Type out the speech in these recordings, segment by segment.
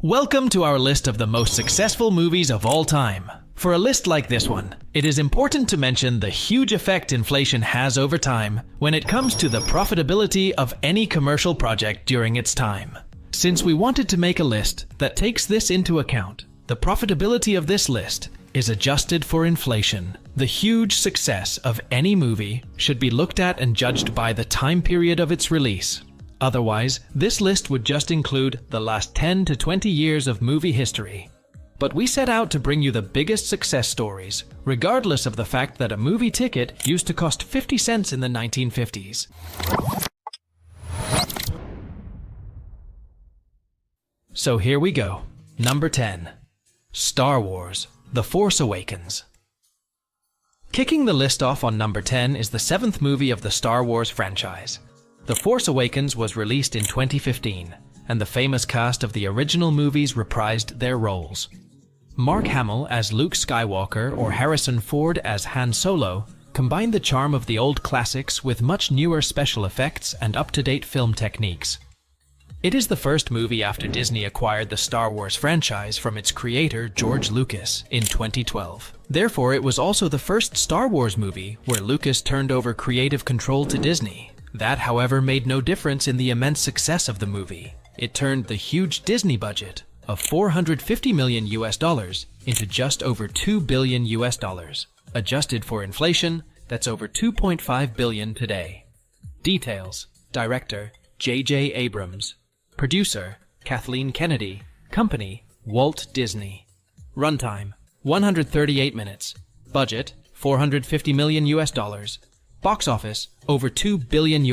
Welcome to our list of the most successful movies of all time. For a list like this one, it is important to mention the huge effect inflation has over time when it comes to the profitability of any commercial project during its time. Since we wanted to make a list that takes this into account, the profitability of this list is adjusted for inflation. The huge success of any movie should be looked at and judged by the time period of its release. Otherwise, this list would just include the last 10 to 20 years of movie history. But we set out to bring you the biggest success stories, regardless of the fact that a movie ticket used to cost 50 cents in the 1950s. So here we go. Number 10. Star Wars: The Force Awakens. Kicking the list off on number 10 is the 7th movie of the Star Wars franchise. The Force Awakens was released in 2015, and the famous cast of the original movies reprised their roles. Mark Hamill as Luke Skywalker or Harrison Ford as Han Solo combined the charm of the old classics with much newer special effects and up-to-date film techniques. It is the first movie after Disney acquired the Star Wars franchise from its creator George Lucas in 2012. Therefore, it was also the first Star Wars movie where Lucas turned over creative control to Disney. That, however, made no difference in the immense success of the movie. It turned the huge Disney budget of $450 million into just over $2 billion. Adjusted for inflation, that's over $2.5 billion today. Details: Director J.J. Abrams. Producer Kathleen Kennedy. Company Walt Disney. Runtime 138 minutes. Budget $450 million. Box office over $2 billion.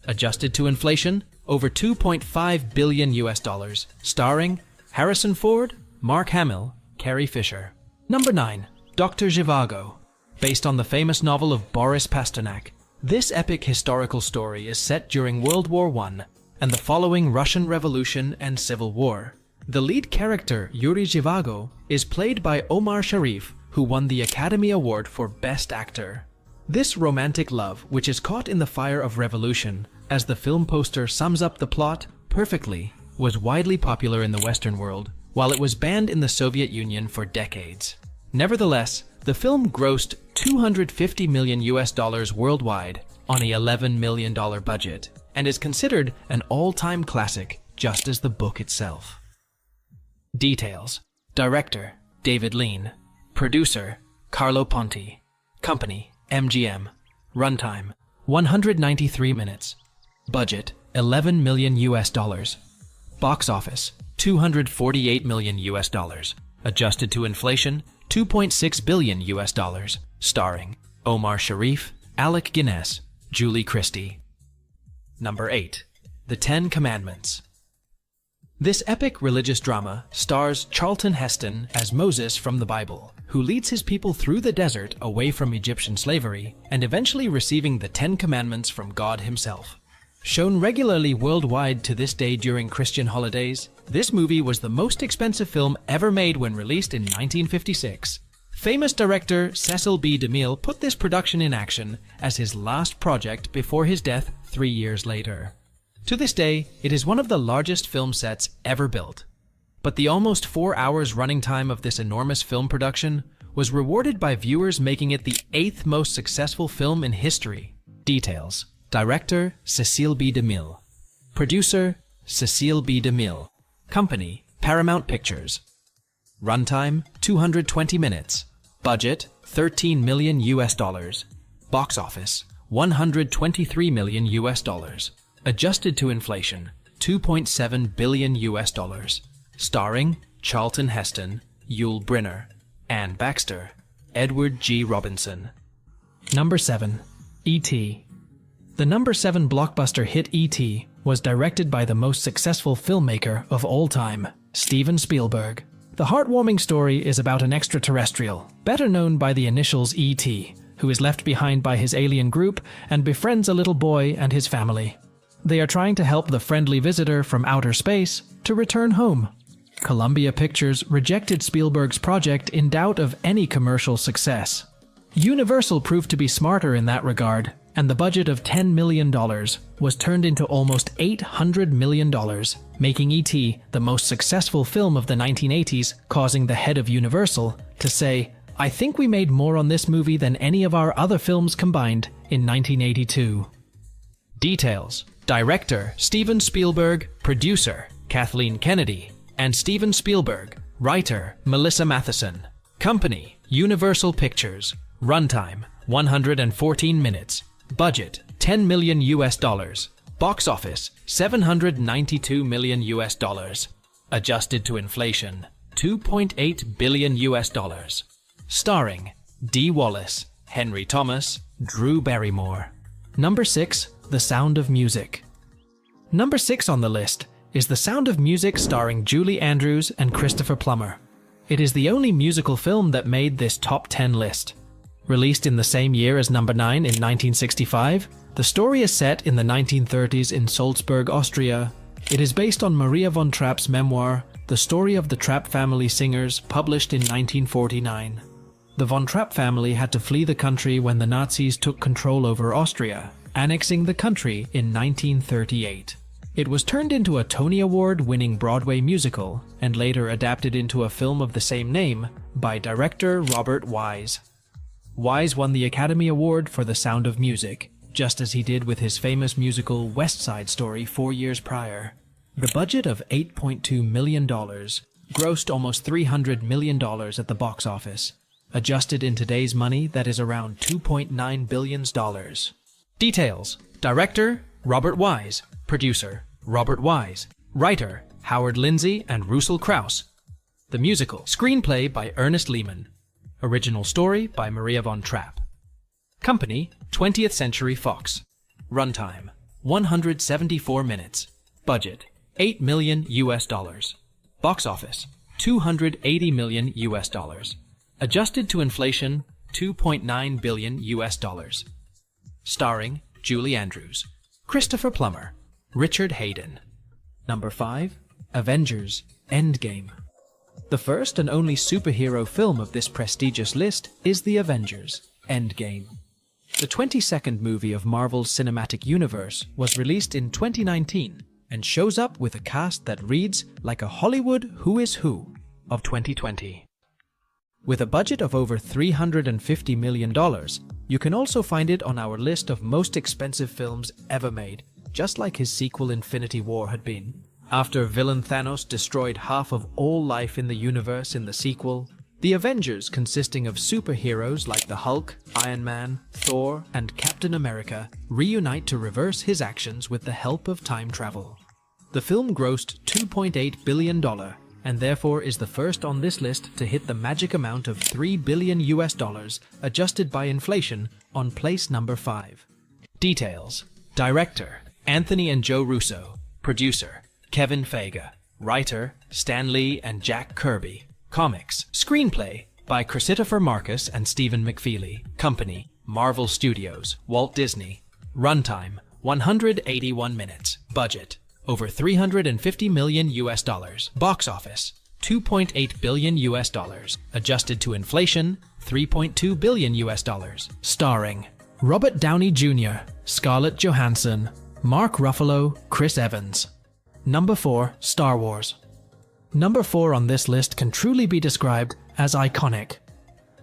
Adjusted to inflation, over $2.5 billion. Starring Harrison Ford, Mark Hamill, Carrie Fisher. Number 9. Dr. Zhivago. Based on the famous novel of Boris Pasternak, this epic historical story is set during World War I and the following Russian Revolution and Civil War. The lead character, Yuri Zhivago, is played by Omar Sharif, who won the Academy Award for Best Actor. This romantic love, which is caught in the fire of revolution, as the film poster sums up the plot perfectly, was widely popular in the Western world, while it was banned in the Soviet Union for decades. Nevertheless, the film grossed $250 million worldwide on a $11 million budget, and is considered an all-time classic, just as the book itself. Details: Director David Lean. Producer Carlo Ponti. Company MGM. Runtime 193 minutes. Budget $11 million. Box office $248 million. Adjusted to inflation, $2.6 billion. Starring Omar Sharif, Alec Guinness, Julie Christie. Number 8. The Ten Commandments. This epic religious drama stars Charlton Heston as Moses from the Bible, who leads his people through the desert away from Egyptian slavery and eventually receiving the Ten Commandments from God himself. Shown regularly worldwide to this day during Christian holidays, this movie was the most expensive film ever made when released in 1956. Famous director Cecil B. DeMille put this production in action as his last project before his death 3 years later. To this day, it is one of the largest film sets ever built. But the almost 4 hours running time of this enormous film production was rewarded by viewers, making it the 8th most successful film in history. Details: Director Cecil B. DeMille. Producer Cecil B. DeMille. Company Paramount Pictures. Runtime 220 minutes. Budget $13 million. Box office $123 million. Adjusted to inflation, $2.7 billion. Starring Charlton Heston, Yul Brynner, Ann Baxter, Edward G. Robinson. Number 7. E.T. The number 7 blockbuster hit E.T. was directed by the most successful filmmaker of all time, Steven Spielberg. The heartwarming story is about an extraterrestrial, better known by the initials E.T., who is left behind by his alien group and befriends a little boy and his family. They are trying to help the friendly visitor from outer space to return home. Columbia Pictures rejected Spielberg's project in doubt of any commercial success. Universal proved to be smarter in that regard and the budget of $10 million was turned into almost $800 million, making E.T. the most successful film of the 1980s, causing the head of Universal to say, "I think we made more on this movie than any of our other films combined in 1982. Details: Director Steven Spielberg, producer Kathleen Kennedy, and Steven Spielberg, writer Melissa Matheson. Company Universal Pictures. Runtime 114 minutes. Budget $10 million. Box office $792 million. Adjusted to inflation $2.8 billion. Starring Dee Wallace, Henry Thomas, Drew Barrymore. Number 6. The Sound of Music. Number 6 on the list is The Sound of Music, starring Julie Andrews and Christopher Plummer. It is the only musical film that made this top 10 list. Released in the same year as number 9 in 1965, the story is set in the 1930s in Salzburg, Austria. It is based on Maria von Trapp's memoir, The Story of the Trapp Family Singers, published in 1949. The von Trapp family had to flee the country when the Nazis took control over Austria, annexing the country in 1938. It was turned into a Tony Award-winning Broadway musical and later adapted into a film of the same name by director Robert Wise. Wise won the Academy Award for The Sound of Music, just as he did with his famous musical West Side Story 4 years prior. The budget of $8.2 million grossed almost $300 million at the box office. Adjusted in today's money, that is around $2.9 billion. Details: Director Robert Wise, producer Robert Wise, writer Howard Lindsay and Russell Krauss. The musical screenplay by Ernest Lehman. Original story by Maria von Trapp. Company 20th Century Fox. Runtime 174 minutes. Budget $8 million. Box office $280 million. Adjusted to inflation $2.9 billion. Starring Julie Andrews, Christopher Plummer, Richard Hayden. Number 5. Avengers: Endgame. The first and only superhero film of this prestigious list is The Avengers: Endgame. The 22nd movie of Marvel's cinematic universe was released in 2019 and shows up with a cast that reads like a Hollywood who is who of 2020. With a budget of over $350 million, you can also find it on our list of most expensive films ever made, just like his sequel Infinity War had been. After villain Thanos destroyed half of all life in the universe in the sequel, the Avengers, consisting of superheroes like the Hulk, Iron Man, Thor, and Captain America, reunite to reverse his actions with the help of time travel. The film grossed $2.8 billion, and therefore is the first on this list to hit the magic amount of $3 billion adjusted by inflation on place number 5. Details: Director Anthony and Joe Russo. Producer Kevin Feige. Writer Stan Lee and Jack Kirby. Comics. Screenplay by Christopher Marcus and Stephen McFeely. Company Marvel Studios, Walt Disney. Runtime 181 minutes. Budget over $350 million. Box office $2.8 billion. Adjusted to inflation $3.2 billion. Starring Robert Downey Jr., Scarlett Johansson, Mark Ruffalo, Chris Evans. Number 4. Star Wars. Number 4 on this list can truly be described as iconic.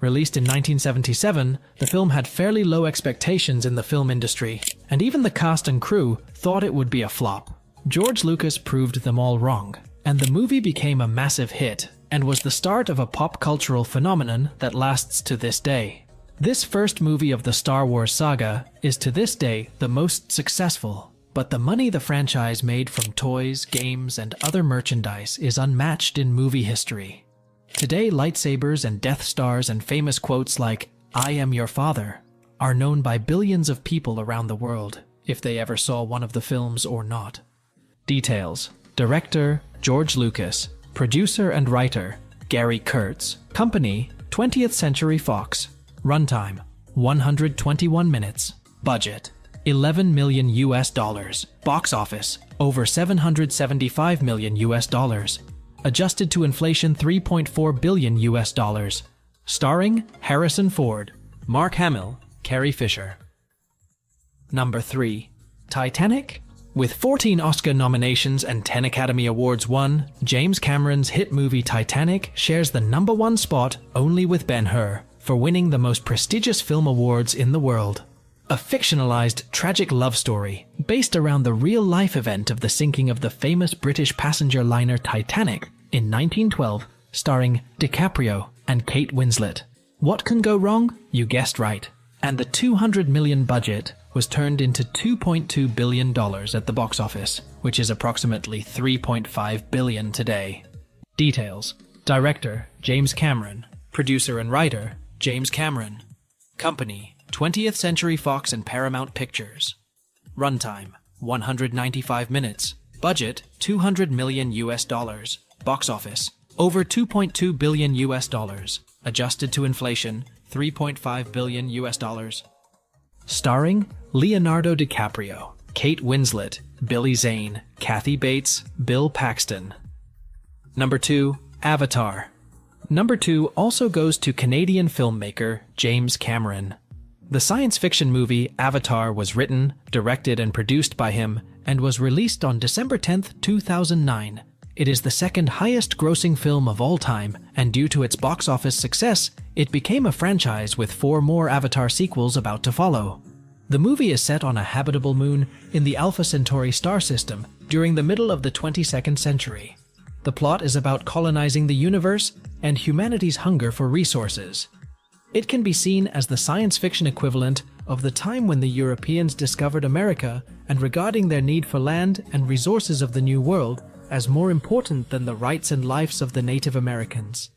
Released in 1977, the film had fairly low expectations in the film industry, and even the cast and crew thought it would be a flop. George Lucas proved them all wrong, and the movie became a massive hit, and was the start of a pop cultural phenomenon that lasts to this day. This first movie of the Star Wars saga is to this day the most successful, but the money the franchise made from toys, games, and other merchandise is unmatched in movie history. Today, lightsabers and Death Stars and famous quotes like, "I am your father," are known by billions of people around the world, if they ever saw one of the films or not. Details: Director George Lucas. Producer and writer Gary Kurtz. Company 20th Century Fox. Runtime 121 minutes. Budget $11 million. Box office over $775 million. Adjusted to inflation $3.4 billion. Starring Harrison Ford, Mark Hamill, Carrie Fisher. Number 3. Titanic? With 14 Oscar nominations and 10 Academy Awards won, James Cameron's hit movie Titanic shares the number 1 spot only with Ben-Hur for winning the most prestigious film awards in the world. A fictionalized, tragic love story based around the real-life event of the sinking of the famous British passenger liner Titanic in 1912, starring DiCaprio and Kate Winslet. What can go wrong? You guessed right. And the $200 million budget was turned into $2.2 billion at the box office, which is approximately $3.5 billion today. Details: Director, James Cameron. Producer and writer, James Cameron. Company, 20th Century Fox and Paramount Pictures. Runtime, 195 minutes. Budget, $200 million US. Box office, over $2.2 billion US. Adjusted to inflation, $3.5 billion US. Starring Leonardo DiCaprio, Kate Winslet, Billy Zane, Kathy Bates, Bill Paxton. Number 2. Avatar. Number 2 also goes to Canadian filmmaker James Cameron. The science fiction movie Avatar was written, directed, and produced by him and was released on December 10, 2009. It is the second highest grossing film of all time, and due to its box office success, it became a franchise with 4 more Avatar sequels about to follow. The movie is set on a habitable moon in the Alpha Centauri star system during the middle of the 22nd century. The plot is about colonizing the universe and humanity's hunger for resources. It can be seen as the science fiction equivalent of the time when the Europeans discovered America and regarding their need for land and resources of the New World as more important than the rights and lives of the Native Americans.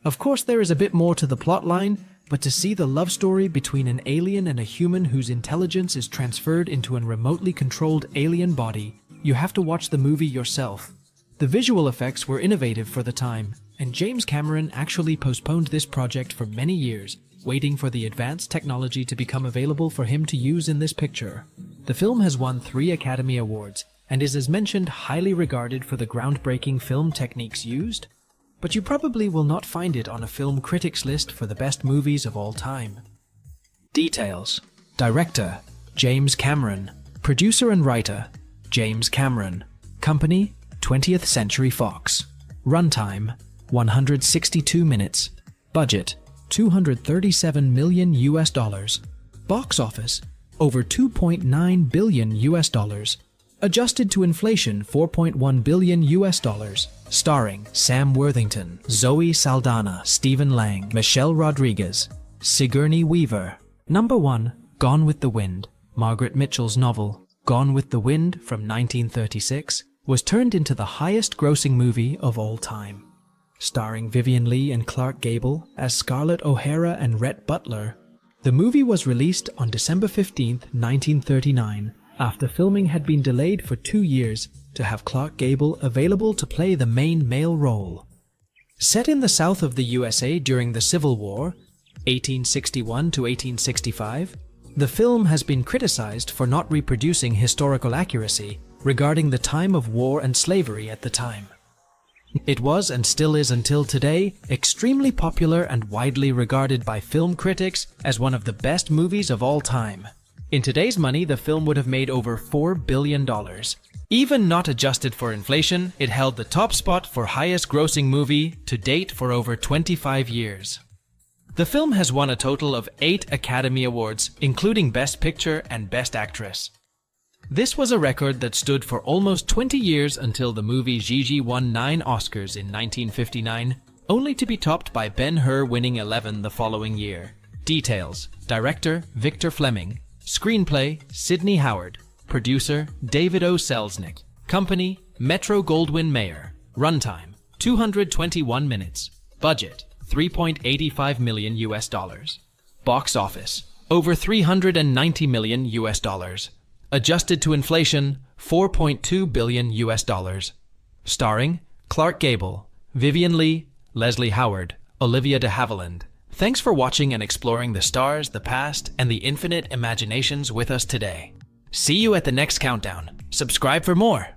Of course, there is a bit more to the plotline, but to see the love story between an alien and a human whose intelligence is transferred into a remotely controlled alien body, you have to watch the movie yourself. The visual effects were innovative for the time, and James Cameron actually postponed this project for many years, waiting for the advanced technology to become available for him to use in this picture. The film has won 3 Academy Awards, and is, as mentioned, highly regarded for the groundbreaking film techniques used, but you probably will not find it on a film critics list for the best movies of all time. Details: Director, James Cameron. Producer and writer, James Cameron. Company, 20th Century Fox. Runtime, 162 minutes. Budget, $237 million US. Box office, over $2.9 billion US. Adjusted to inflation, $4.1 billion US. Starring Sam Worthington, Zoe Saldana, Stephen Lang, Michelle Rodriguez, Sigourney Weaver. Number 1. Gone with the Wind. Margaret Mitchell's novel, Gone with the Wind from 1936, was turned into the highest-grossing movie of all time. Starring Vivien Leigh and Clark Gable as Scarlett O'Hara and Rhett Butler, the movie was released on December 15, 1939, after filming had been delayed for 2 years to have Clark Gable available to play the main male role. Set in the south of the USA during the Civil War, 1861 to 1865, the film has been criticized for not reproducing historical accuracy regarding the time of war and slavery at the time. It was, and still is until today, extremely popular and widely regarded by film critics as one of the best movies of all time. In today's money, the film would have made over $4 billion. Even not adjusted for inflation, it held the top spot for highest grossing movie to date for over 25 years. The film has won a total of 8 Academy Awards, including Best Picture and Best Actress. This was a record that stood for almost 20 years until the movie Gigi won 9 Oscars in 1959, only to be topped by Ben-Hur winning 11 the following year. Details: Director, Victor Fleming. Screenplay, Sidney Howard. Producer, David O. Selznick. Company, Metro-Goldwyn-Mayer. Runtime, 221 minutes. Budget, $3.85 million US. Box office, over $390 million US. Adjusted to inflation, $4.2 billion US. Starring Clark Gable, Vivien Leigh, Leslie Howard, Olivia de Havilland. Thanks for watching and exploring the stars, the past, and the infinite imaginations with us today. See you at the next countdown. Subscribe for more.